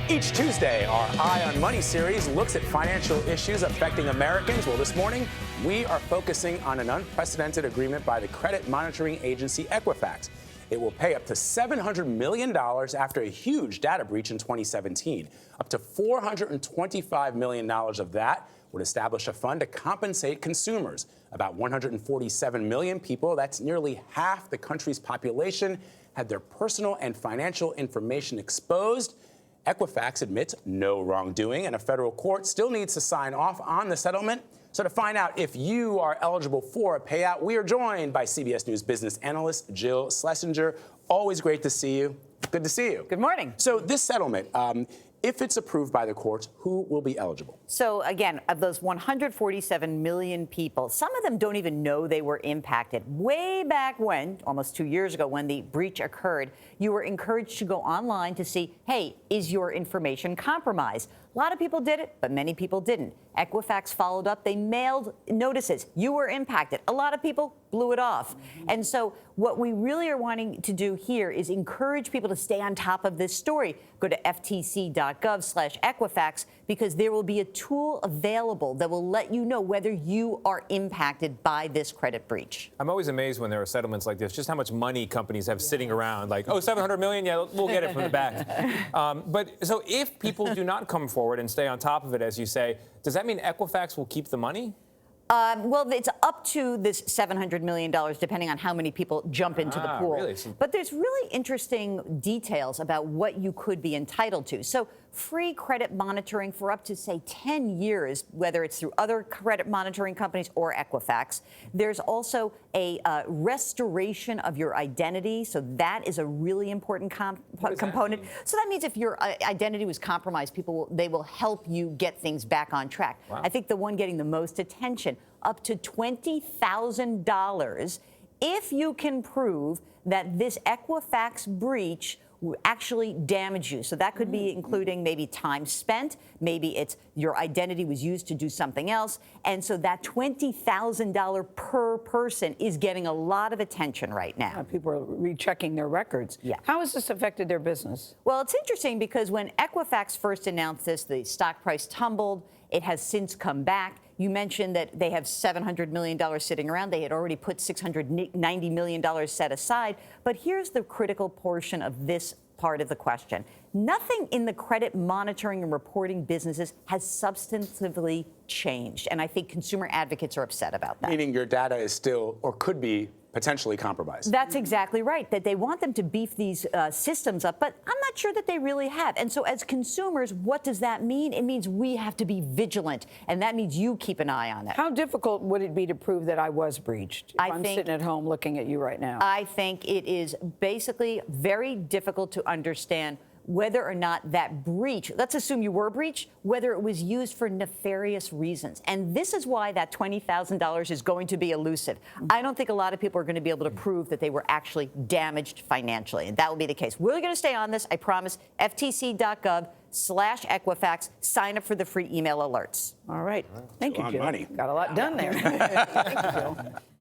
Each Tuesday, our Eye on Money series looks at financial issues affecting Americans. Well, this morning, we are focusing on an unprecedented agreement by the credit monitoring agency Equifax. It will pay up to $700 million after a huge data breach in 2017. Up to $425 million of that would establish a fund to compensate consumers. About 147 million people, that's nearly half the country's population, had their personal and financial information exposed. Equifax admits no wrongdoing, and a federal court still needs to sign off on the settlement. So to find out if you are eligible for a payout, we are joined by CBS News business analyst Jill Schlesinger. Always great to see you. Good to see you. Good morning. So this settlement, if it's approved by the courts, who will be eligible? So again, of those 147 million people, some of them don't even know they were impacted. Way back when, almost 2 years ago, when the breach occurred, you were encouraged to go online to see, hey, is your information compromised? A lot of people did it, but many people didn't. Equifax followed up. They mailed notices. You were impacted. A lot of people blew it off. And so what we really are wanting to do here is encourage people to stay on top of this story. Go to ftc.gov/Equifax because there will be a tool available that will let you know whether you are impacted by this credit breach. I'm always amazed when there are settlements like this, just how much money companies have sitting around, like, oh, 700 million, yeah, we'll get it from the back. But so if people do not come forward and stay on top of it, as you say, does that mean Equifax will keep the money? Well, it's up to this $700 million, depending on how many people jump into the pool. Really? But there's really interesting details about what you could be entitled to. So free credit monitoring for up to, say, 10 years, whether it's through other credit monitoring companies or Equifax. There's also a restoration of your identity. So that is a really important component. So that means if your identity was compromised, they will help you get things back on track. Wow. I think the one getting the most attention, up to $20,000 if you can prove that this Equifax breach actually damage you. So that could be including maybe time spent, maybe it's your identity was used to do something else. And so that $20,000 per person is getting a lot of attention right now. People are rechecking their records. Yeah. How has this affected their business? Well, it's interesting because when Equifax first announced this, the stock price tumbled. It has since come back. You mentioned that they have $700 million sitting around. They had already put $690 million set aside. But here's the critical portion of this part of the question. Nothing in the credit monitoring and reporting businesses has substantively changed. And I think consumer advocates are upset about that. Meaning your data is still, or could be, potentially compromised. That's exactly right, that they want them to beef these systems up, but I'm not sure that they really have. And so as consumers, what does that mean? It means we have to be vigilant, and that means you keep an eye on it. How difficult would it be to prove that I was breached if I'm sitting at home looking at you right now? I think it is basically very difficult to understand whether or not that breach, let's assume you were breached, whether it was used for nefarious reasons. And this is why that $20,000 is going to be elusive. I don't think a lot of people are going to be able to prove that they were actually damaged financially, and that will be the case. We're going to stay on this, I promise. ftc.gov/Equifax. Sign up for the free email alerts. All right. Thank you, Jill. Money. Got a lot done there. Thank you, Jill.